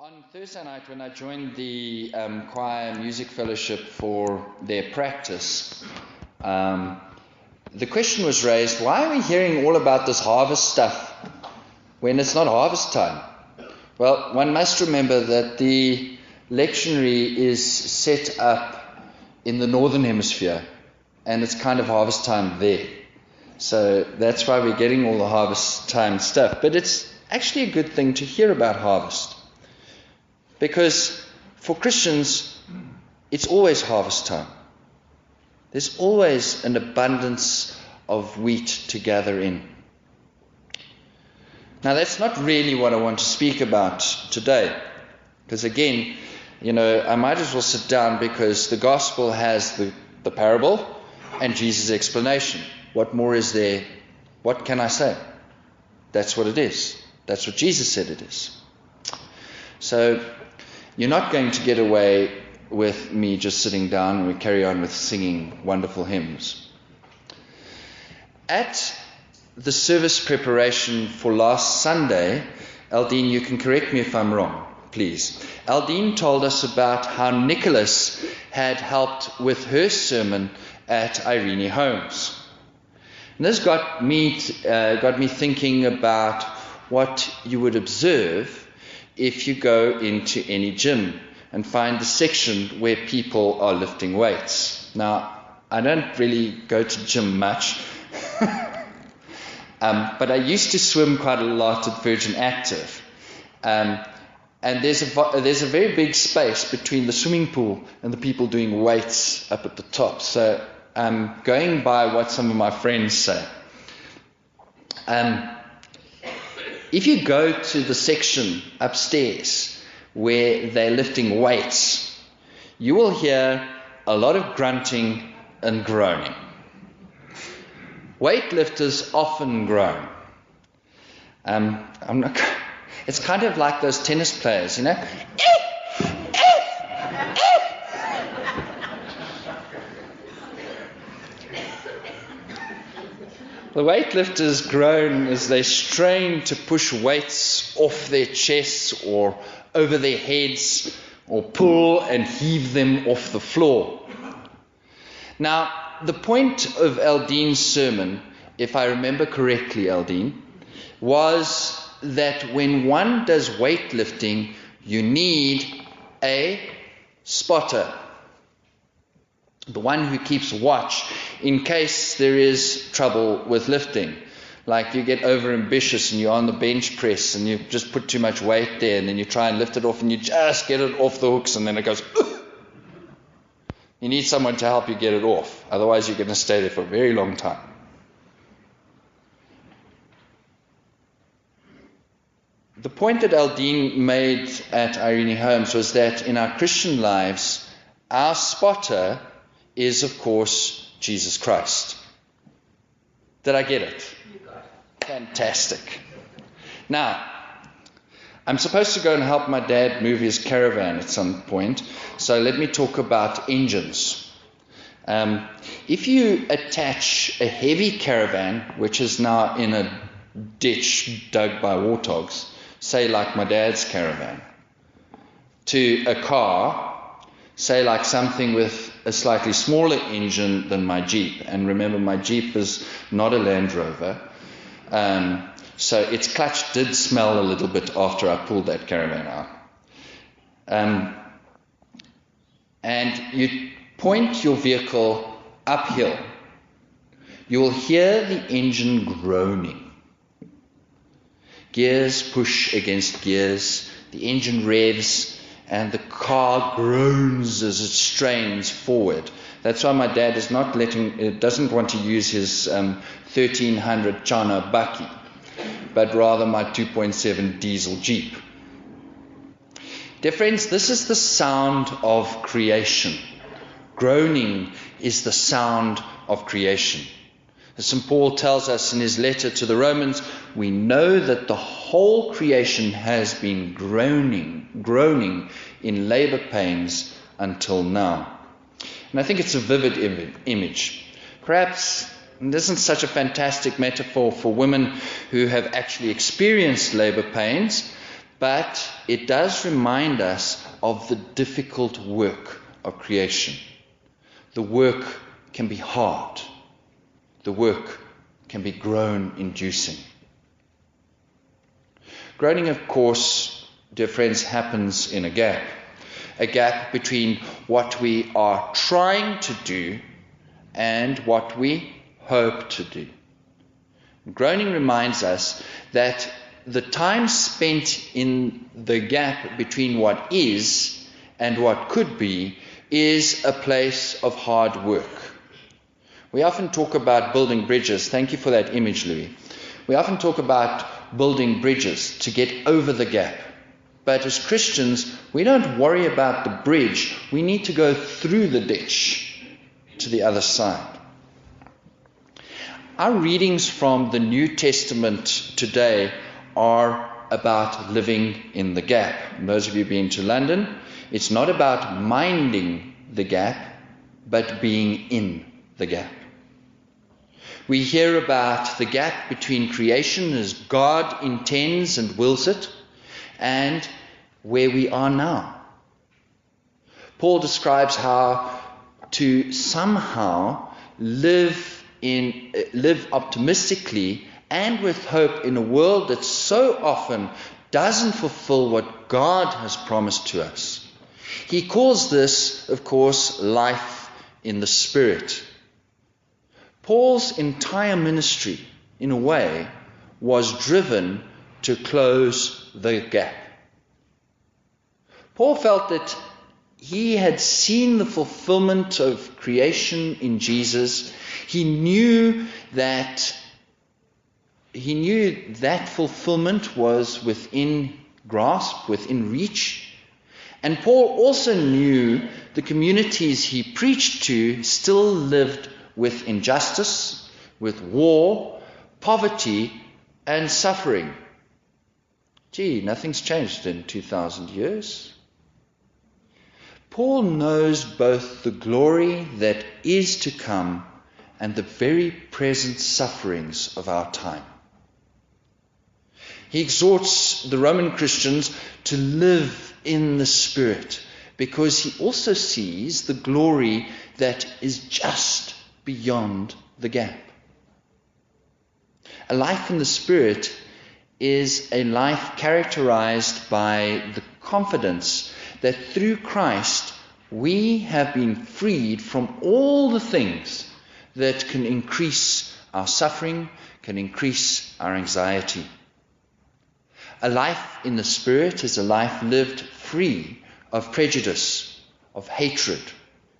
On Thursday night, when I joined the choir music fellowship for their practice, the question was raised, why are we hearing all about this harvest stuff when it's not harvest time? Well, one must remember that the lectionary is set up in the northern hemisphere, and it's kind of harvest time there. So that's why we're getting all the harvest time stuff. But it's actually a good thing to hear about harvest. Because for Christians, it's always harvest time. There's always an abundance of wheat to gather in. Now, that's not really what I want to speak about today. Because again, I might as well sit down because the gospel has the parable and Jesus' explanation. What more is there? What can I say? That's what it is. That's what Jesus said it is. So, you're not going to get away with me just sitting down and we carry on with singing wonderful hymns. At the service preparation for last Sunday, Aldine, you can correct me if I'm wrong, please. Aldine told us about how Nicholas had helped with her sermon at Irene Homes. And this got me thinking about what you would observe if you go into any gym and find the section where people are lifting weights. Now, I don't really go to gym much, but I used to swim quite a lot at Virgin Active. And there's a very big space between the swimming pool and the people doing weights up at the top. So I'm going by what some of my friends say. If you go to the section upstairs where they're lifting weights, you will hear a lot of grunting and groaning. Weightlifters often groan. It's kind of like those tennis players, The weightlifters groan as they strain to push weights off their chests or over their heads or pull and heave them off the floor. Now, the point of Aldine's sermon, if I remember correctly, Aldine, was that when one does weightlifting, you need a spotter. The one who keeps watch in case there is trouble with lifting. Like you get over ambitious and you're on the bench press and you just put too much weight there and then you try and lift it off and you just get it off the hooks and then it goes, ugh! You need someone to help you get it off. Otherwise you're going to stay there for a very long time. The point that Aldine made at Irene Homes was that in our Christian lives, our spotter is, of course, Jesus Christ. Did I get it? You got it. Fantastic. Now, I'm supposed to go and help my dad move his caravan at some point, so let me talk about engines. If you attach a heavy caravan, which is now in a ditch dug by warthogs, say like my dad's caravan, to a car, say like something with a slightly smaller engine than my Jeep. And remember, my Jeep is not a Land Rover. So its clutch did smell a little bit after I pulled that caravan out. And you point your vehicle uphill. You will hear the engine groaning. Gears push against gears. The engine revs. And the car groans as it strains forward. That's why my dad is doesn't want to use his 1300 Chana Bucky, but rather my 2.7 diesel Jeep. Dear friends, this is the sound of creation. Groaning is the sound of creation. As St. Paul tells us in his letter to the Romans, we know that the whole creation has been groaning in labor pains until now. And I think it's a vivid image. Perhaps it isn't such a fantastic metaphor for women who have actually experienced labor pains, but it does remind us of the difficult work of creation. The work can be hard. The work can be groan-inducing. Groaning, of course, dear friends, happens in a gap between what we are trying to do and what we hope to do. Groaning reminds us that the time spent in the gap between what is and what could be is a place of hard work. We often talk about building bridges. Thank you for that image, Louis. We often talk about building bridges to get over the gap. But as Christians, we don't worry about the bridge. We need to go through the ditch to the other side. Our readings from the New Testament today are about living in the gap. And those of you who've been to London, it's not about minding the gap, but being in the gap. We hear about the gap between creation as God intends and wills it, and where we are now. Paul describes how to somehow live optimistically and with hope in a world that so often doesn't fulfill what God has promised to us. He calls this, of course, life in the Spirit. Paul's entire ministry, in a way, was driven to close the gap. Paul felt that he had seen the fulfillment of creation in Jesus. He knew that fulfillment was within grasp, within reach. And Paul also knew the communities he preached to still lived with injustice, with war, poverty, and suffering. Gee, nothing's changed in 2,000 years. Paul knows both the glory that is to come and the very present sufferings of our time. He exhorts the Roman Christians to live in the Spirit because he also sees the glory that is just beyond the gap. A life in the Spirit is a life characterized by the confidence that through Christ we have been freed from all the things that can increase our suffering, can increase our anxiety. A life in the Spirit is a life lived free of prejudice, of hatred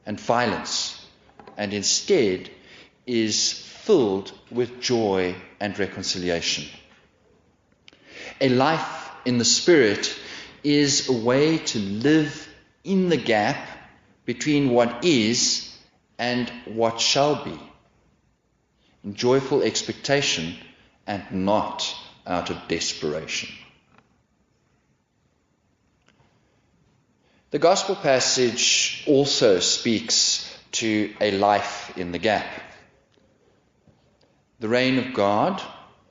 and violence, and instead is filled with joy and reconciliation. A life in the Spirit is a way to live in the gap between what is and what shall be, in joyful expectation and not out of desperation. The Gospel passage also speaks to a life in the gap. The reign of God,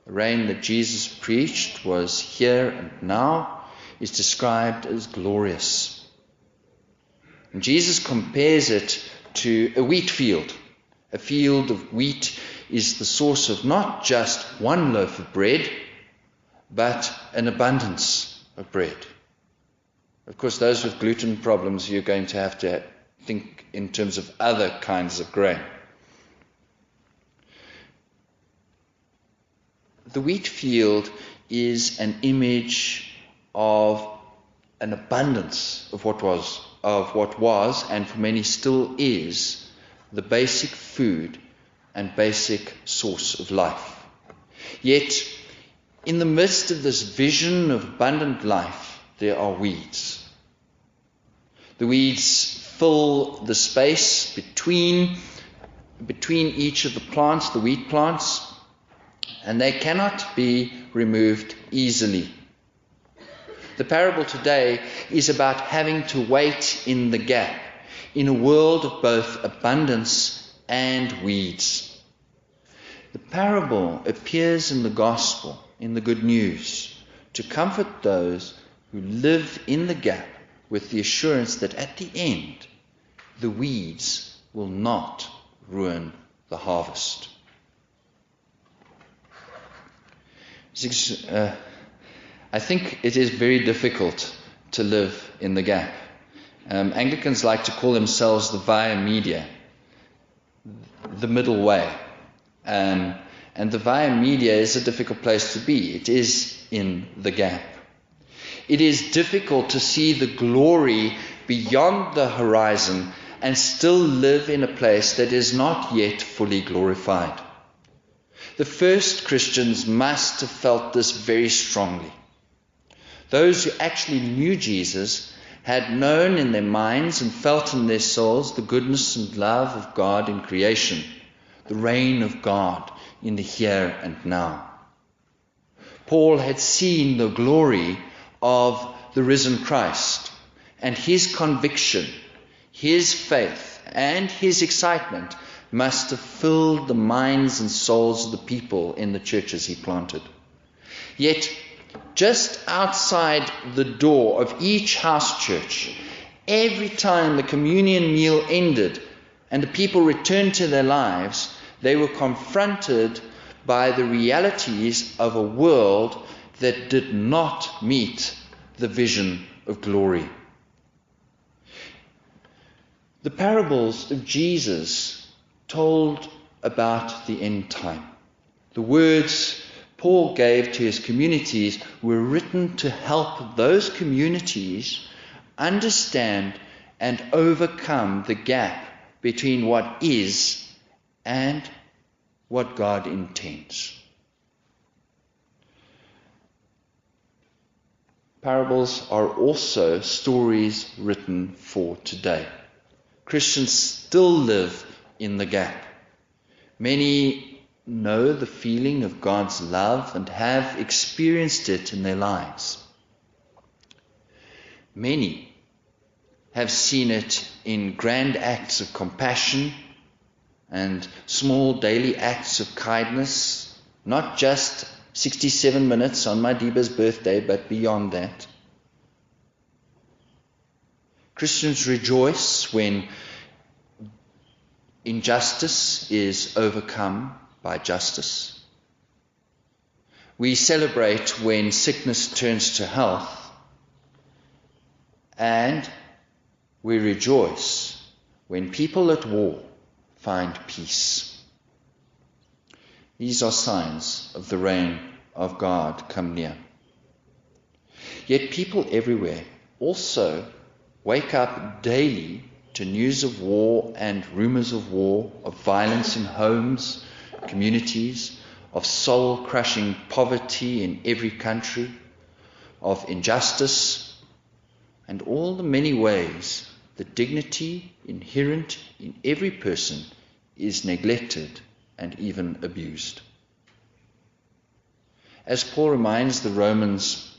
the reign that Jesus preached, was here and now, is described as glorious. And Jesus compares it to a wheat field. A field of wheat is the source of not just one loaf of bread, but an abundance of bread. Of course, those with gluten problems, you're going to have to think in terms of other kinds of grain. The wheat field is an image of an abundance of what was, and for many still is, the basic food and basic source of life. Yet, in the midst of this vision of abundant life, there are weeds. The weeds fill the space between each of the plants, the wheat plants, and they cannot be removed easily. The parable today is about having to wait in the gap in a world of both abundance and weeds. The parable appears in the gospel, in the good news, to comfort those who live in the gap with the assurance that at the end, the weeds will not ruin the harvest. I think it is very difficult to live in the gap. Anglicans like to call themselves the via media, the middle way. And the via media is a difficult place to be. It is in the gap. It is difficult to see the glory beyond the horizon and still live in a place that is not yet fully glorified. The first Christians must have felt this very strongly. Those who actually knew Jesus had known in their minds and felt in their souls the goodness and love of God in creation, the reign of God in the here and now. Paul had seen the glory of the risen Christ, and his conviction, his faith, and his excitement must have filled the minds and souls of the people in the churches he planted. Yet, just outside the door of each house church, every time the communion meal ended and the people returned to their lives, they were confronted by the realities of a world that did not meet the vision of glory. The parables of Jesus told about the end time. The words Paul gave to his communities were written to help those communities understand and overcome the gap between what is and what God intends. Parables are also stories written for today. Christians still live in the gap. Many know the feeling of God's love and have experienced it in their lives. Many have seen it in grand acts of compassion and small daily acts of kindness, not just 67 minutes on my Deba's birthday, but beyond that. Christians rejoice when injustice is overcome by justice. We celebrate when sickness turns to health, and we rejoice when people at war find peace. These are signs of the reign of God come near. Yet people everywhere also wake up daily to news of war and rumors of war, of violence in homes, communities, of soul-crushing poverty in every country, of injustice, and all the many ways the dignity inherent in every person is neglected and even abused. As Paul reminds the Romans,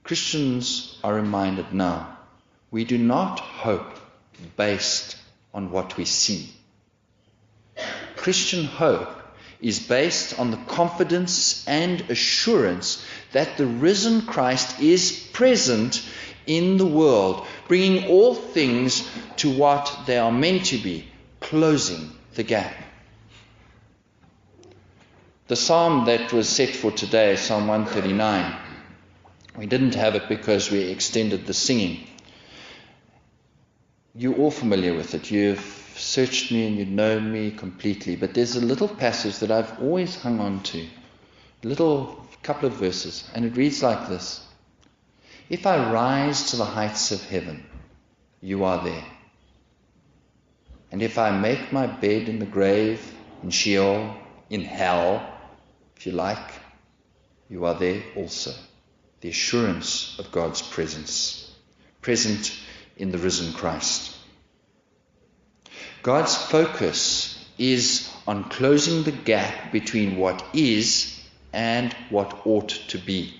Christians are reminded now, we do not hope based on what we see. Christian hope is based on the confidence and assurance that the risen Christ is present in the world, bringing all things to what they are meant to be, closing the gap. The psalm that was set for today, Psalm 139, we didn't have it because we extended the singing. You're all familiar with it. You've searched me and you've known me completely. But there's a little passage that I've always hung on to, a little couple of verses, and it reads like this. If I rise to the heights of heaven, you are there. And if I make my bed in the grave, in Sheol, in hell, if you like, you are there also. The assurance of God's presence, present in the risen Christ. God's focus is on closing the gap between what is and what ought to be.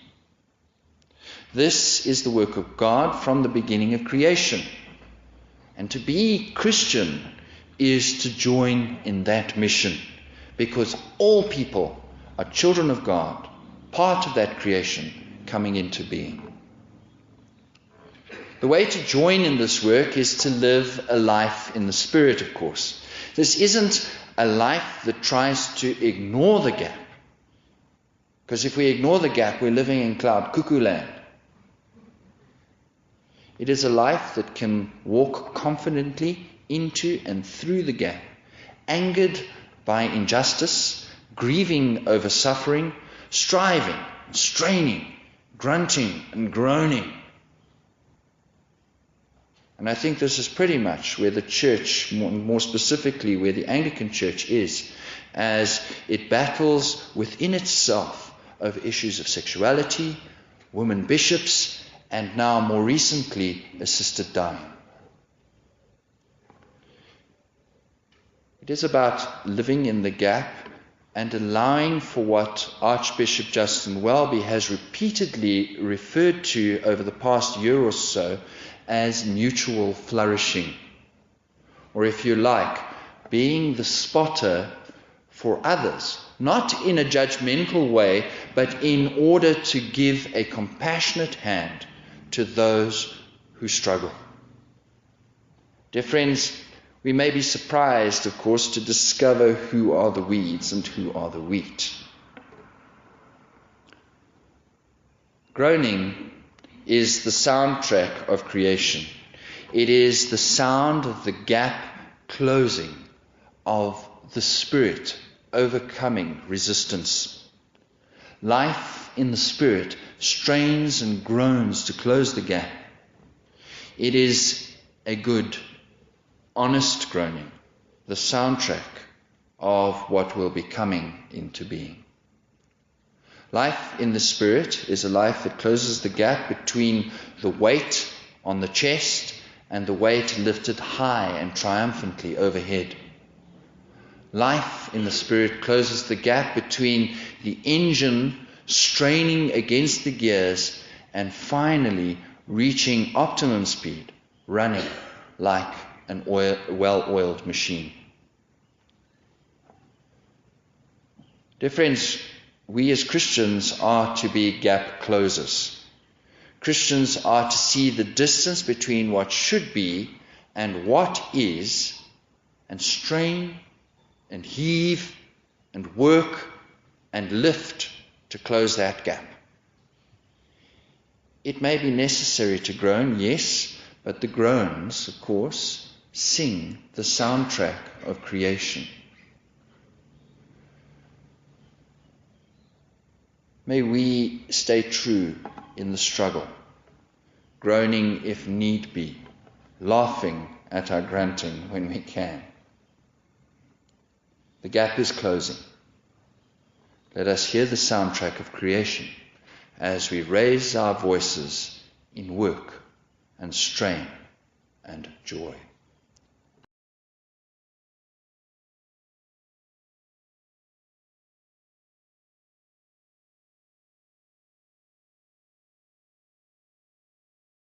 This is the work of God from the beginning of creation. And to be Christian is to join in that mission, because all people are children of God, part of that creation coming into being. The way to join in this work is to live a life in the Spirit, of course. This isn't a life that tries to ignore the gap. Because if we ignore the gap, we're living in cloud cuckoo land. It is a life that can walk confidently into and through the gap, angered by injustice, grieving over suffering, striving, straining, grunting and groaning. And I think this is pretty much where the church, more specifically where the Anglican Church is, as it battles within itself over issues of sexuality, women bishops, and now more recently, assisted dying. It is about living in the gap and allowing for what Archbishop Justin Welby has repeatedly referred to over the past year or so as mutual flourishing. Or if you like, being the spotter for others, not in a judgmental way, but in order to give a compassionate hand to those who struggle. Dear friends, we may be surprised, of course, to discover who are the weeds and who are the wheat. Groaning is the soundtrack of creation. It is the sound of the gap closing, of the Spirit overcoming resistance. Life in the Spirit strains and groans to close the gap. It is a good, honest groaning, the soundtrack of what will be coming into being. Life in the Spirit is a life that closes the gap between the weight on the chest and the weight lifted high and triumphantly overhead. Life in the Spirit closes the gap between the engine straining against the gears and finally reaching optimum speed, running like an well-oiled machine. Dear friends, we as Christians are to be gap closers. Christians are to see the distance between what should be and what is, and strain and heave and work and lift to close that gap. It may be necessary to groan, yes, but the groans, of course, sing the soundtrack of creation. May we stay true in the struggle, groaning if need be, laughing at our grunting when we can. The gap is closing. Let us hear the soundtrack of creation as we raise our voices in work and strain and joy.